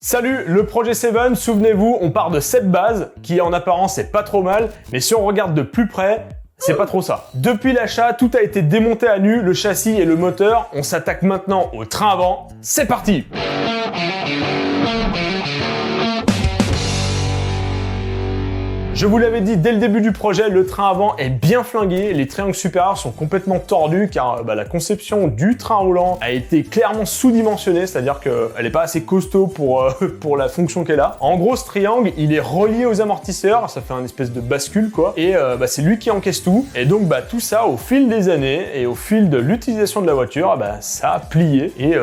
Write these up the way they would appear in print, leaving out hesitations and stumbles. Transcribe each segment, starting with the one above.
Salut, le projet 7, souvenez-vous, on part de cette base, qui en apparence est pas trop mal, mais si on regarde de plus près, c'est pas trop ça. Depuis l'achat, tout a été démonté à nu, le châssis et le moteur, on s'attaque maintenant au train avant, c'est parti! Je vous l'avais dit dès le début du projet, le train avant est bien flingué, les triangles supérieurs sont complètement tordus car la conception du train roulant a été clairement sous-dimensionnée, c'est-à-dire qu'elle n'est pas assez costaud pour la fonction qu'elle a. En gros, ce triangle, il est relié aux amortisseurs, ça fait un espèce de bascule quoi, et c'est lui qui encaisse tout. Et donc tout ça, au fil des années et au fil de l'utilisation de la voiture, ça a plié et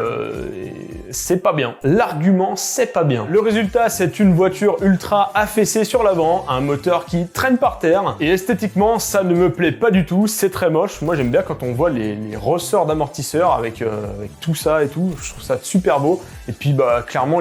c'est pas bien. L'argument, c'est pas bien. Le résultat, c'est une voiture ultra affaissée sur l'avant, un moteur qui traîne par terre, et esthétiquement ça ne me plaît pas du tout, c'est très moche. Moi j'aime bien quand on voit les ressorts d'amortisseurs avec tout ça et tout, je trouve ça super beau. Et puis clairement,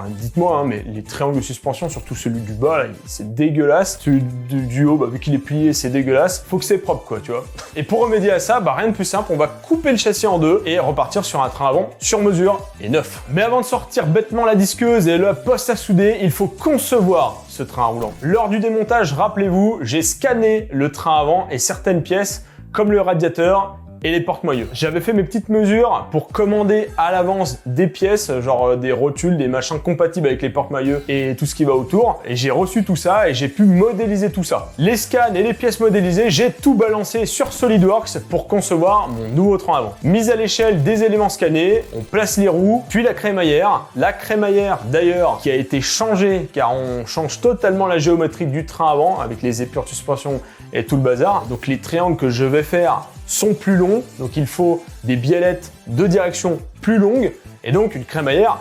dites-moi, mais les triangles de suspension, surtout celui du bas, c'est dégueulasse. Celui du haut, vu qu'il est plié, c'est dégueulasse. Faut que c'est propre quoi, tu vois. Et pour remédier à ça, rien de plus simple, on va couper le châssis en deux et repartir sur un train avant sur mesure et neuf. Mais avant de sortir bêtement la disqueuse et le poste à souder, il faut concevoir ce train roulant. Lors du démontage, rappelez-vous, j'ai scanné le train avant et certaines pièces, comme le radiateur et les porte-moyeux. J'avais fait mes petites mesures pour commander à l'avance des pièces, genre des rotules, des machins compatibles avec les porte-moyeux et tout ce qui va autour. Et j'ai reçu tout ça et j'ai pu modéliser tout ça. Les scans et les pièces modélisées, j'ai tout balancé sur SolidWorks pour concevoir mon nouveau train avant. Mise à l'échelle des éléments scannés, on place les roues, puis la crémaillère. La crémaillère d'ailleurs qui a été changée car on change totalement la géométrie du train avant avec les épures de suspension et tout le bazar. Donc les triangles que je vais faire sont plus longs, donc il faut des biellettes de direction plus longues et donc une crémaillère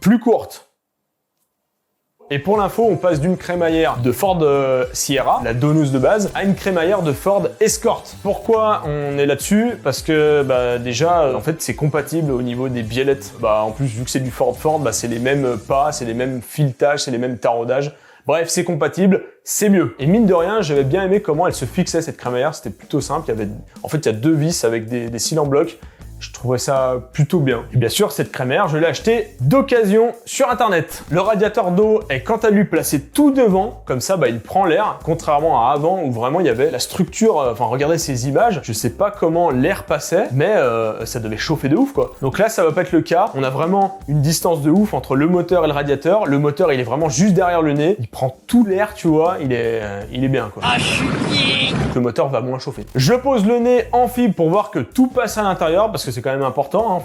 plus courte. Et pour l'info, on passe d'une crémaillère de Ford Sierra, la donneuse de base, à une crémaillère de Ford Escort. Pourquoi on est là-dessus? Parce que déjà, en fait, c'est compatible au niveau des biellettes. En plus, vu que c'est du Ford, c'est les mêmes pas, c'est les mêmes filetages, c'est les mêmes taraudages. Bref, c'est compatible, c'est mieux. Et mine de rien, j'avais bien aimé comment elle se fixait cette crémaillère, c'était plutôt simple. Il y a deux vis avec des cils en bloc. Je trouvais ça plutôt bien. Et bien sûr, cette crémaillère, je l'ai achetée d'occasion sur internet. Le radiateur d'eau est quant à lui placé tout devant, comme ça il prend l'air, contrairement à avant où vraiment il y avait la structure, regardez ces images, je sais pas comment l'air passait, mais ça devait chauffer de ouf quoi. Donc là, ça va pas être le cas, on a vraiment une distance de ouf entre le moteur et le radiateur. Le moteur, il est vraiment juste derrière le nez, il prend tout l'air, tu vois, il est bien quoi. Donc le moteur va moins chauffer. Je pose le nez en fibre pour voir que tout passe à l'intérieur, parce que c'est quand même important,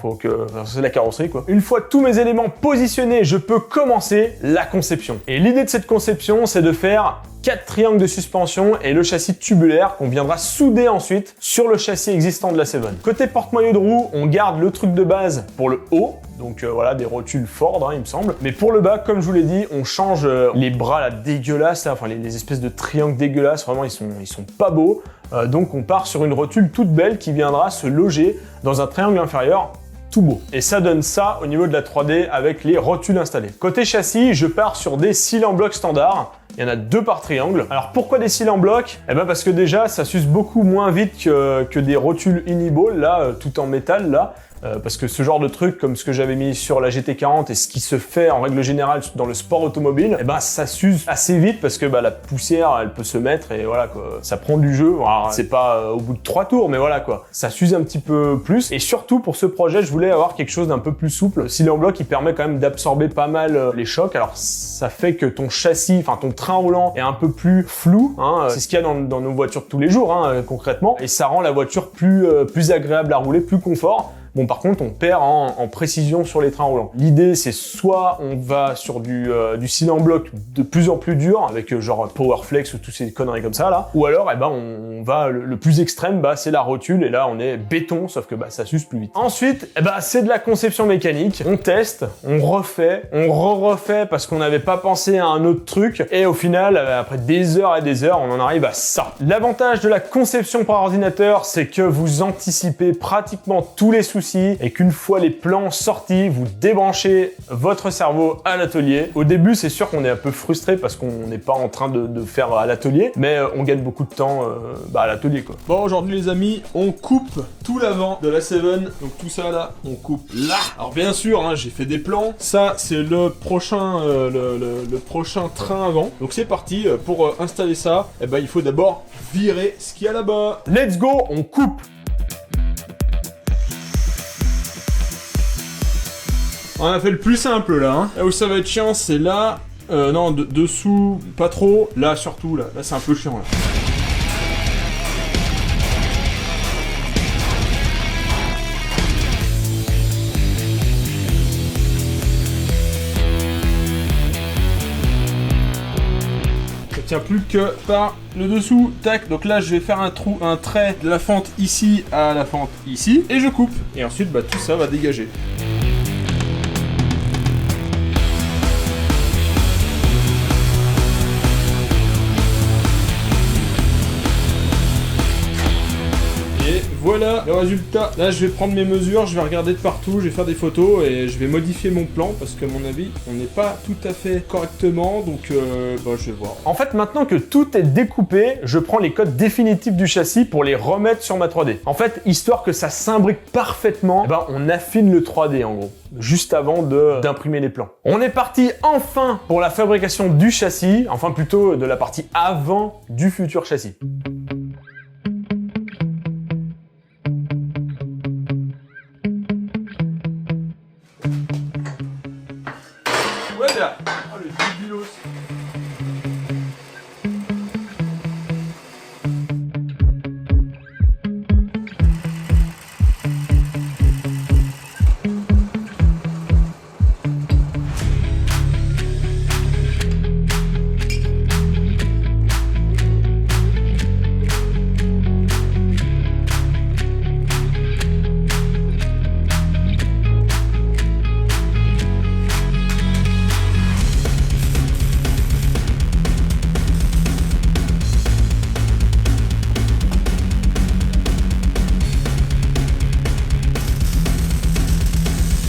c'est la carrosserie quoi. Une fois tous mes éléments positionnés, je peux commencer la conception. Et l'idée de cette conception, c'est de faire 4 triangles de suspension et le châssis tubulaire qu'on viendra souder ensuite sur le châssis existant de la 7. Côté porte-moyeu de roue, on garde le truc de base pour le haut, donc des rotules Ford il me semble. Mais pour le bas, comme je vous l'ai dit, on change les bras là dégueulasses, là, les espèces de triangles dégueulasses, vraiment ils sont pas beaux. Donc on part sur une rotule toute belle qui viendra se loger dans un triangle inférieur tout beau. Et ça donne ça au niveau de la 3D avec les rotules installées. Côté châssis, je pars sur des cils en bloc standard. Il y en a 2 par triangle. Alors pourquoi des cils en bloc? Parce que déjà ça s'use beaucoup moins vite que des rotules Uniball là, tout en métal là. Parce que ce genre de truc comme ce que j'avais mis sur la GT40 et ce qui se fait en règle générale dans le sport automobile, ça s'use assez vite parce que la poussière elle peut se mettre et voilà quoi, ça prend du jeu. C'est pas au bout de 3 tours mais voilà quoi, ça s'use un petit peu plus. Et surtout pour ce projet, je voulais avoir quelque chose d'un peu plus souple. Le cil en bloc il permet quand même d'absorber pas mal les chocs, alors ça fait que ton châssis, ton train roulant est un peu plus flou, c'est ce qu'il y a dans nos voitures de tous les jours concrètement, et ça rend la voiture plus agréable à rouler, plus confort. Bon, par contre, on perd en précision sur les trains roulants. L'idée, c'est soit on va sur du cil en bloc de plus en plus dur, avec genre Powerflex ou toutes ces conneries comme ça, là. Ou alors, on va, le plus extrême, c'est la rotule, et là, on est béton, sauf que ça s'use plus vite. Ensuite, c'est de la conception mécanique. On teste, on refait, on refait parce qu'on n'avait pas pensé à un autre truc, et au final, après des heures et des heures, on en arrive à ça. L'avantage de la conception par ordinateur, c'est que vous anticipez pratiquement tous les soucis souci et qu'une fois les plans sortis, vous débranchez votre cerveau à l'atelier. Au début, c'est sûr qu'on est un peu frustré parce qu'on n'est pas en train de faire à l'atelier, mais on gagne beaucoup de temps à l'atelier, quoi. Bon, aujourd'hui les amis, on coupe tout l'avant de la Seven, donc tout ça là, on coupe là. Alors bien sûr, hein, j'ai fait des plans. Ça, c'est le prochain, le prochain train avant. Donc c'est parti. Pour installer ça, eh ben, il faut d'abord virer ce qu'il y a là-bas. Let's go, on coupe. On a fait le plus simple là. Hein. Là où ça va être chiant, c'est là. Non, dessous, pas trop. Là surtout, là c'est un peu chiant là. Tient plus que par le dessous, tac, donc là je vais faire un trait de la fente ici à la fente ici, et je coupe, et ensuite bah, tout ça va dégager. Et voilà le résultat. Là je vais prendre mes mesures, je vais regarder de partout, je vais faire des photos et je vais modifier mon plan parce qu'à mon avis on n'est pas tout à fait correctement, donc je vais voir. En fait, maintenant que tout est découpé, je prends les codes définitifs du châssis pour les remettre sur ma 3D. En fait, histoire que ça s'imbrique parfaitement, on affine le 3D en gros, juste avant d'imprimer les plans. On est parti enfin pour la fabrication du châssis, enfin plutôt de la partie avant du futur châssis. Voilà. Oh, le débilos.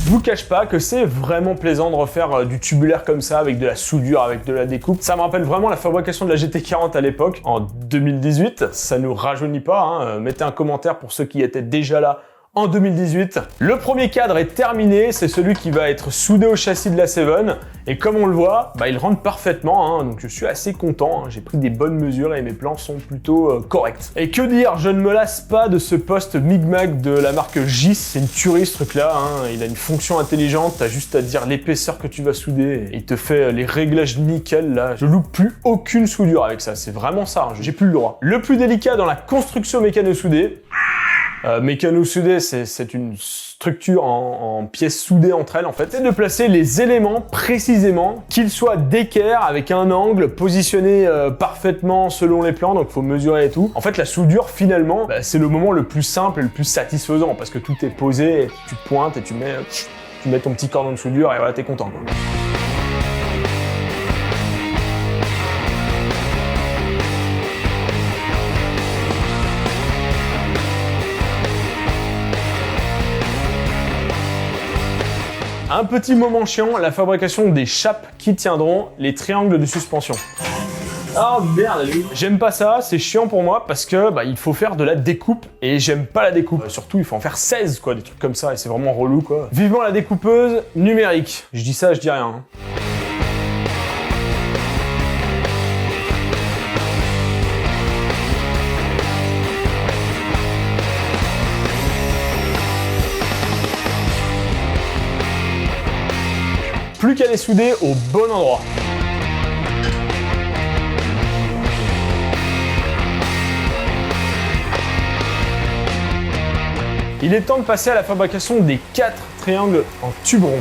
Je vous cache pas que c'est vraiment plaisant de refaire du tubulaire comme ça, avec de la soudure, avec de la découpe. Ça me rappelle vraiment la fabrication de la GT40 à l'époque, en 2018. Ça nous rajeunit pas, hein. Mettez un commentaire pour ceux qui étaient déjà là en 2018. Le premier cadre est terminé, c'est celui qui va être soudé au châssis de la Seven. Et comme on le voit, il rentre parfaitement, hein, donc je suis assez content. Hein. J'ai pris des bonnes mesures et mes plans sont plutôt corrects. Et que dire, je ne me lasse pas de ce poste Migmag de la marque GIS. C'est une tuerie ce truc-là. Hein. Il a une fonction intelligente, t'as juste à dire l'épaisseur que tu vas souder. Et il te fait les réglages nickel là. Je loupe plus aucune soudure avec ça, c'est vraiment ça, hein. J'ai plus le droit. Le plus délicat dans la construction mécano-soudée, mécano-soudé, c'est une structure en pièces soudées entre elles en fait, c'est de placer les éléments précisément, qu'ils soient d'équerre avec un angle positionné parfaitement selon les plans, donc il faut mesurer et tout. En fait, la soudure finalement, c'est le moment le plus simple et le plus satisfaisant parce que tout est posé, tu pointes et tu mets ton petit cordon de soudure et voilà, t'es content, quoi. Un petit moment chiant, la fabrication des chapes qui tiendront les triangles de suspension. Oh merde, lui. J'aime pas ça, c'est chiant pour moi parce que il faut faire de la découpe et j'aime pas la découpe. Surtout, il faut en faire 16 quoi, des trucs comme ça et c'est vraiment relou quoi. Vivement la découpeuse numérique. Je dis ça, je dis rien. Hein. Plus qu'à les souder au bon endroit. Il est temps de passer à la fabrication des 4 triangles en tube rond.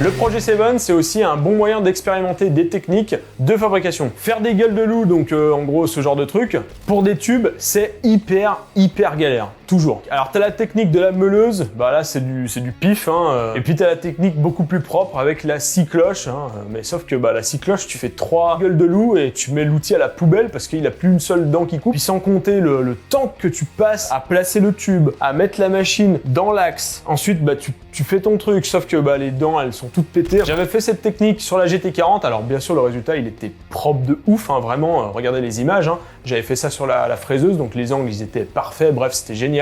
Le projet Seven, c'est aussi un bon moyen d'expérimenter des techniques de fabrication. Faire des gueules de loup, donc en gros ce genre de truc, pour des tubes, c'est hyper galère. Toujours. Alors t'as la technique de la meuleuse, bah là c'est du pif, hein, et puis t'as la technique beaucoup plus propre avec la scie cloche, hein, mais sauf que bah la scie cloche, tu fais 3 gueules de loup et tu mets l'outil à la poubelle parce qu'il a plus une seule dent qui coupe. Puis sans compter le temps que tu passes à placer le tube, à mettre la machine dans l'axe. Ensuite bah tu fais ton truc, sauf que bah les dents elles sont toutes pétées. J'avais fait cette technique sur la GT40, alors bien sûr le résultat il était propre de ouf, hein, vraiment, regardez les images, hein. J'avais fait ça sur la fraiseuse, donc les angles ils étaient parfaits, bref c'était génial.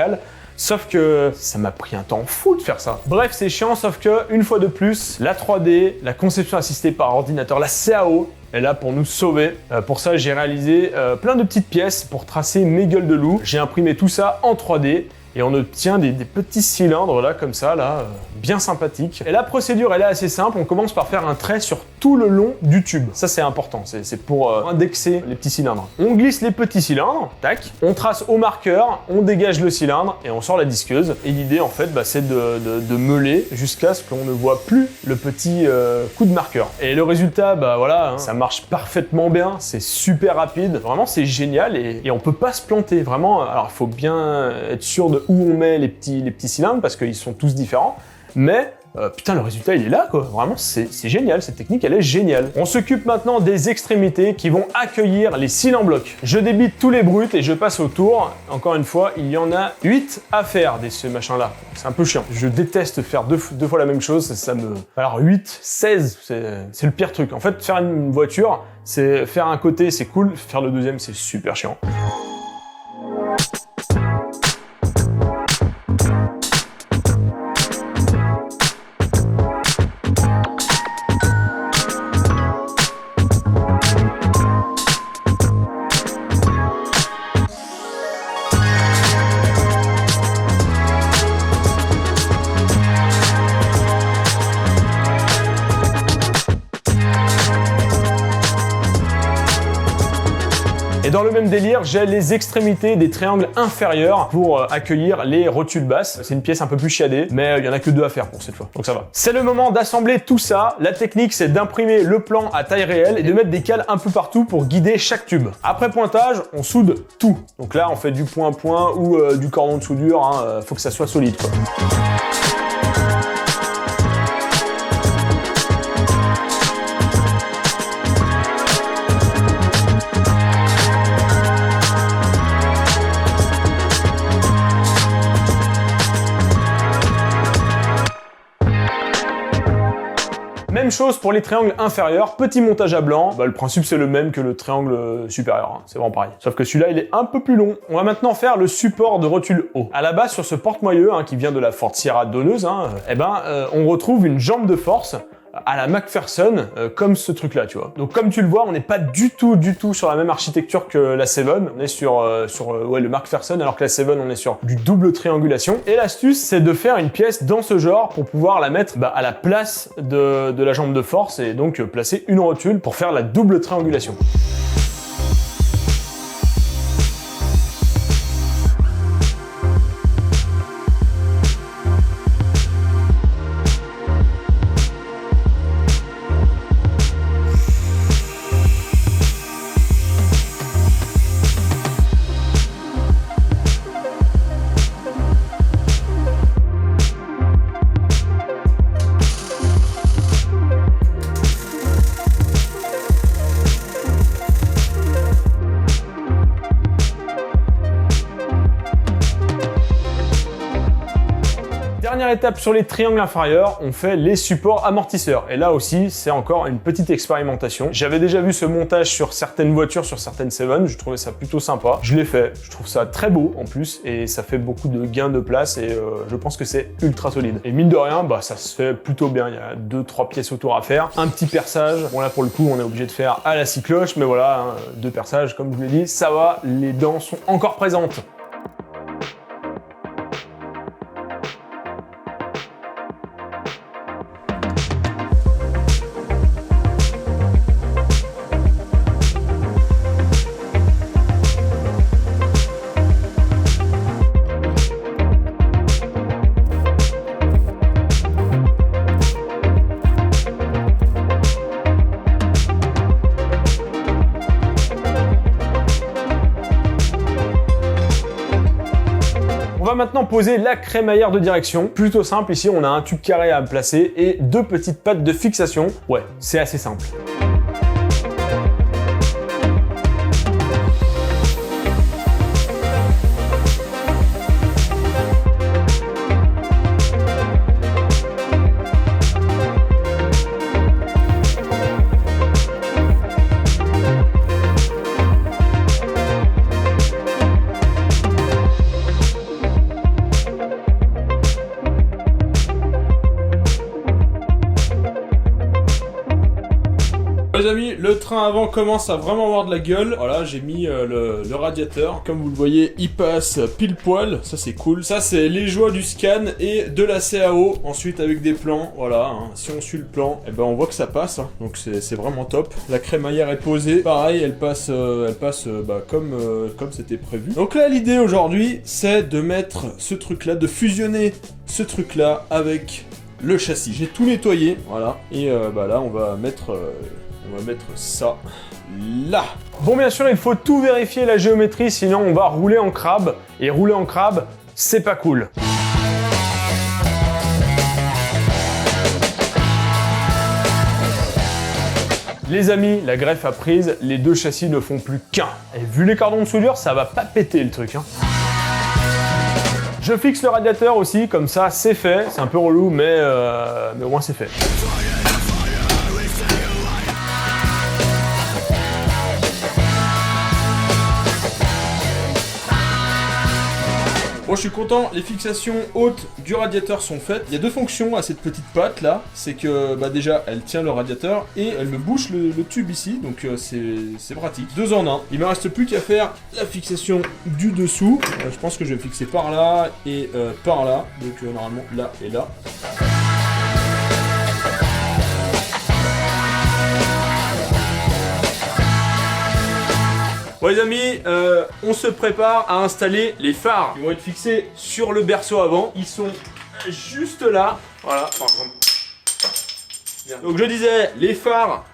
Sauf que ça m'a pris un temps fou de faire ça. Bref, c'est chiant, sauf que, une fois de plus, la 3D, la conception assistée par ordinateur, la CAO, est là pour nous sauver. Pour ça, j'ai réalisé plein de petites pièces pour tracer mes gueules de loup. J'ai imprimé tout ça en 3D. Et on obtient des petits cylindres là, comme ça, là, bien sympathiques. Et la procédure, elle est assez simple. On commence par faire un trait sur tout le long du tube. Ça, c'est important. C'est pour indexer les petits cylindres. On glisse les petits cylindres, tac. On trace au marqueur, on dégage le cylindre et on sort la disqueuse. Et l'idée, en fait, bah, c'est de meuler jusqu'à ce qu'on ne voit plus le petit coup de marqueur. Et le résultat, bah voilà, hein, ça marche parfaitement bien. C'est super rapide. Vraiment, c'est génial et on peut pas se planter. Vraiment, alors il faut bien être sûr de où on met les petits cylindres parce qu'ils sont tous différents, mais putain le résultat il est là quoi, vraiment c'est génial, cette technique elle est géniale. On s'occupe maintenant des extrémités qui vont accueillir les cils en bloc. Je débite tous les brutes et je passe au tour. Encore une fois, il y en a 8 à faire ces machins là, c'est un peu chiant. Je déteste faire deux fois la même chose, ça me... Alors 8, 16, c'est le pire truc. En fait, faire une voiture, c'est faire un côté c'est cool, faire le deuxième c'est super chiant. Et dans le même délire, j'ai les extrémités des triangles inférieurs pour accueillir les rotules basses. C'est une pièce un peu plus chiadée, mais il y en a que 2 à faire pour cette fois, donc ça va. C'est le moment d'assembler tout ça. La technique, c'est d'imprimer le plan à taille réelle et de mettre des cales un peu partout pour guider chaque tube. Après pointage, on soude tout. Donc là, on fait du point-point ou du cordon de soudure, hein, faut que ça soit solide, quoi. Même chose pour les triangles inférieurs, petit montage à blanc, bah, le principe c'est le même que le triangle supérieur, hein. C'est vraiment pareil. Sauf que celui-là il est un peu plus long. On va maintenant faire le support de rotule haut. À la base sur ce porte-moyeu hein, qui vient de la Ford Sierra donneuse, hein, on retrouve une jambe de force à la McPherson, comme ce truc-là, tu vois. Donc comme tu le vois, on n'est pas du tout sur la même architecture que la Seven. On est sur le McPherson, alors que la Seven, on est sur du double triangulation. Et l'astuce, c'est de faire une pièce dans ce genre pour pouvoir la mettre à la place de la jambe de force et donc placer une rotule pour faire la double triangulation. Dernière étape sur les triangles inférieurs, on fait les supports amortisseurs. Et là aussi, c'est encore une petite expérimentation. J'avais déjà vu ce montage sur certaines voitures, sur certaines Seven, je trouvais ça plutôt sympa. Je l'ai fait, je trouve ça très beau en plus, et ça fait beaucoup de gains de place, et je pense que c'est ultra solide. Et mine de rien, bah ça se fait plutôt bien, il y a 2-3 pièces autour à faire. Un petit perçage, bon là pour le coup, on est obligé de faire à la scie cloche, mais voilà, hein, 2 perçages, comme je vous l'ai dit, ça va, les dents sont encore présentes. maintenant poser la crémaillère de direction. Plutôt simple, ici on a un tube carré à placer et 2 petites pattes de fixation. Ouais, c'est assez simple. Les amis, le train avant commence à vraiment avoir de la gueule. Voilà, j'ai mis le radiateur. Comme vous le voyez, il passe pile poil. Ça, c'est cool. Ça, c'est les joies du scan et de la CAO. Ensuite, avec des plans. Voilà, hein. Si on suit le plan, eh ben, on voit que ça passe. Hein. Donc, c'est vraiment top. La crémaillère est posée. Pareil, elle passe comme c'était prévu. Donc là, l'idée aujourd'hui, c'est de mettre ce truc-là, de fusionner ce truc-là avec le châssis. J'ai tout nettoyé. Voilà. Et là, on va mettre ça là. Bon, bien sûr, il faut tout vérifier la géométrie, sinon on va rouler en crabe. Et rouler en crabe, c'est pas cool. Les amis, la greffe a prise, les 2 châssis ne font plus qu'un. Et vu les cordons de soudure, ça va pas péter le truc, hein. Je fixe le radiateur aussi, comme ça c'est fait. C'est un peu relou, mais au moins c'est fait. Bon, je suis content, les fixations hautes du radiateur sont faites. Il y a 2 fonctions à cette petite patte là. C'est que déjà elle tient le radiateur et elle me bouche le tube ici. Donc c'est pratique. 2 en 1. Il me reste plus qu'à faire la fixation du dessous. Je pense que je vais fixer par là et par là. Donc normalement là et là. Bon les amis, on se prépare à installer les phares. Ils vont être fixés sur le berceau avant. Ils sont juste là. Voilà. Donc je disais, les phares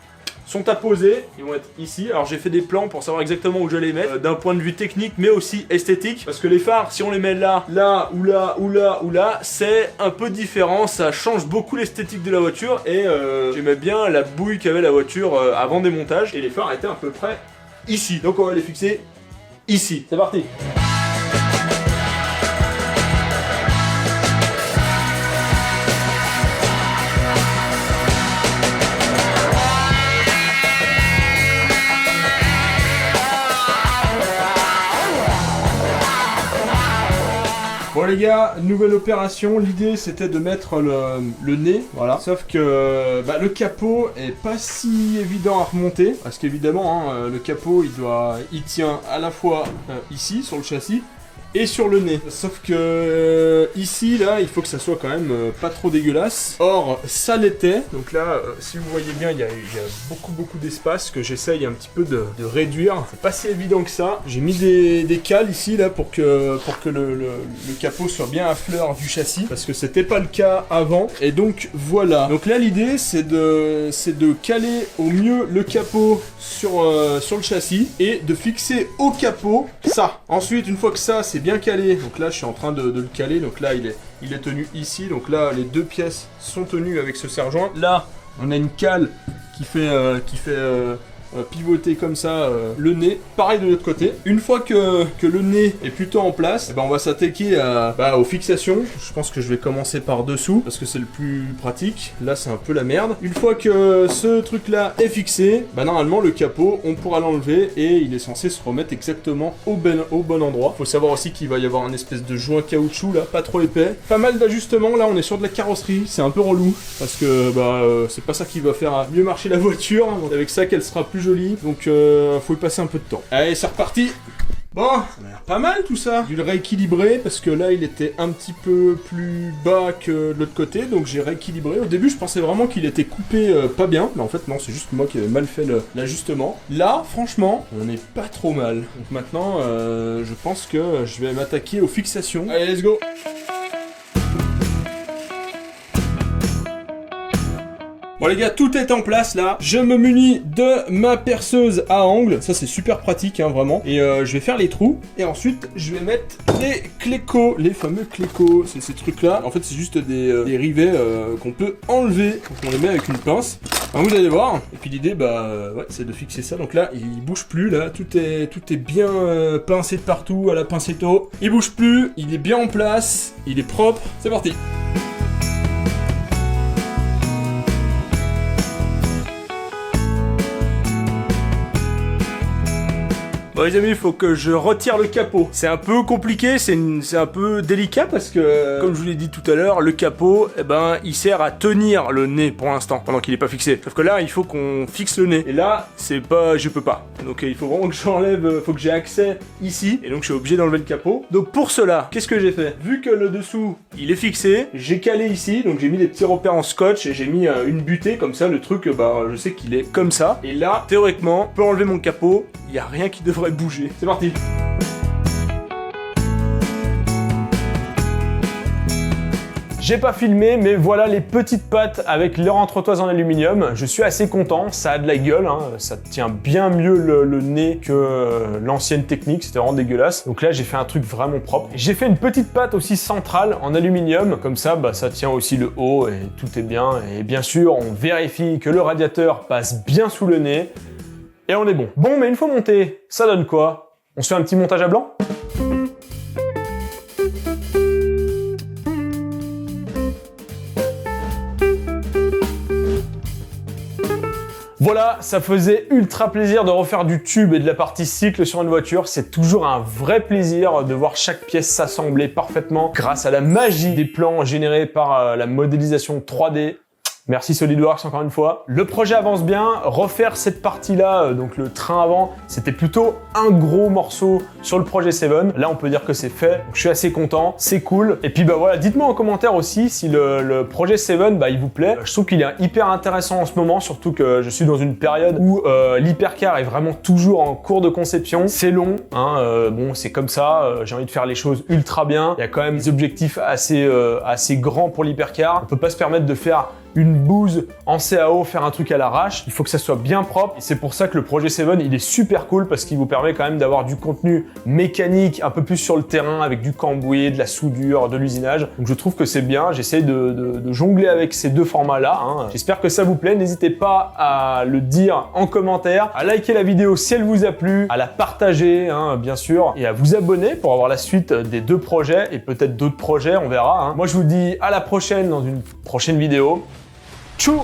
sont à poser. Ils vont être ici. Alors j'ai fait des plans pour savoir exactement où je vais les mettre. D'un point de vue technique, mais aussi esthétique. Parce que les phares, si on les met là, là, ou là, ou là, ou là, c'est un peu différent. Ça change beaucoup l'esthétique de la voiture. Et j'aimais bien la bouille qu'avait la voiture avant démontage. Et les phares étaient à peu près ici. Donc on va les fixer ici. C'est parti. Bon les gars, nouvelle opération, l'idée c'était de mettre le nez, voilà. Sauf que le capot est pas si évident à remonter, parce qu'évidemment le capot il tient à la fois ici sur le châssis et sur le nez. Sauf que ici là il faut que ça soit quand même pas trop dégueulasse. Or ça l'était, donc là si vous voyez bien il y a beaucoup d'espace que j'essaye un petit peu de réduire. C'est pas si évident que ça. J'ai mis des cales ici là pour que le capot soit bien à fleur du châssis, parce que c'était pas le cas avant. Et donc voilà. Donc là l'idée c'est de caler au mieux le capot sur le châssis et de fixer au capot ça. Ensuite une fois que ça c'est bien calé, donc là je suis en train de le caler, donc là il est tenu ici, donc là les 2 pièces sont tenues avec ce serre-joint. Là on a une cale qui fait pivoter comme ça le nez. Pareil de l'autre côté. Une fois que le nez est plutôt en place, on va s'attaquer aux fixations. Je pense que je vais commencer par dessous parce que c'est le plus pratique. Là c'est un peu la merde. Une fois que ce truc là est fixé, normalement le capot on pourra l'enlever et il est censé se remettre exactement au bon endroit. Faut savoir aussi qu'il va y avoir un espèce de joint caoutchouc là, pas trop épais. Pas mal d'ajustements. Là on est sur de la carrosserie. C'est un peu relou parce que c'est pas ça qui va faire mieux marcher la voiture. C'est avec ça qu'elle sera plus jolie, donc faut y passer un peu de temps. Allez, c'est reparti. Bon, ça a l'air pas mal tout ça. J'ai dû le rééquilibrer parce que là il était un petit peu plus bas que de l'autre côté, donc j'ai rééquilibré. Au début je pensais vraiment qu'il était coupé pas bien, mais en fait non, c'est juste moi qui avais mal fait l'ajustement. Là franchement on est pas trop mal. Donc maintenant je pense que je vais m'attaquer aux fixations. Allez, let's go. Bon les gars, tout est en place là. Je me munis de ma perceuse à angle. Ça c'est super pratique hein, vraiment. Et je vais faire les trous. Et ensuite je vais mettre les clécos. Les fameux clécos. C'est ces trucs là. En fait c'est juste des rivets qu'on peut enlever. Donc on les met avec une pince. Alors, vous allez voir. Et puis l'idée ouais, c'est de fixer ça. Donc là il bouge plus là. Tout est bien pincé de partout à la pincetto. Il bouge plus. Il est bien en place. Il est propre. C'est parti. Bon les amis, il faut que je retire le capot. C'est un peu compliqué, c'est un peu délicat parce que, comme je vous l'ai dit tout à l'heure, le capot, eh ben, il sert à tenir le nez pour l'instant, pendant qu'il est pas fixé. Sauf que là, il faut qu'on fixe le nez. Et là, c'est pas, je peux pas. Donc il faut vraiment que j'enlève, faut que j'ai accès ici. Et donc je suis obligé d'enlever le capot. Donc pour cela, qu'est-ce que j'ai fait? Vu que le dessous, il est fixé, j'ai calé ici. Donc j'ai mis des petits repères en scotch et j'ai mis une butée comme ça. Le truc, je sais qu'il est comme ça. Et là, théoriquement, je peux enlever mon capot. Il y a rien qui devrait bouger. C'est parti. J'ai pas filmé, mais voilà les petites pattes avec leur entretoise en aluminium. Je suis assez content, ça a de la gueule, hein. Ça tient bien mieux le nez que l'ancienne technique, c'était vraiment dégueulasse. Donc là, j'ai fait un truc vraiment propre. J'ai fait une petite patte aussi centrale en aluminium, comme ça, ça tient aussi le haut et tout est bien. Et bien sûr, on vérifie que le radiateur passe bien sous le nez. Et on est bon. Bon, mais une fois monté, ça donne quoi? On se fait un petit montage à blanc? Voilà, ça faisait ultra plaisir de refaire du tube et de la partie cycle sur une voiture. C'est toujours un vrai plaisir de voir chaque pièce s'assembler parfaitement grâce à la magie des plans générés par la modélisation 3D. Merci SolidWorks encore une fois. Le projet avance bien. Refaire cette partie-là, donc le train avant, c'était plutôt un gros morceau sur le projet 7. Là, on peut dire que c'est fait. Donc, je suis assez content. C'est cool. Et puis, voilà, dites-moi en commentaire aussi si le projet 7, il vous plaît. Je trouve qu'il est hyper intéressant en ce moment, surtout que je suis dans une période où l'hypercar est vraiment toujours en cours de conception. C'est long, hein. Bon, c'est comme ça. J'ai envie de faire les choses ultra bien. Il y a quand même des objectifs assez grands pour l'hypercar. On peut pas se permettre de faire une bouse en CAO, faire un truc à l'arrache. Il faut que ça soit bien propre. Et c'est pour ça que le projet 7, il est super cool parce qu'il vous permet quand même d'avoir du contenu mécanique un peu plus sur le terrain avec du cambouis, de la soudure, de l'usinage. Donc je trouve que c'est bien. J'essaie de jongler avec ces deux formats-là, hein. J'espère que ça vous plaît. N'hésitez pas à le dire en commentaire, à liker la vidéo si elle vous a plu, à la partager, hein, bien sûr, et à vous abonner pour avoir la suite des deux projets et peut-être d'autres projets, on verra, hein. Moi, je vous dis à la prochaine dans une prochaine vidéo. Tchou!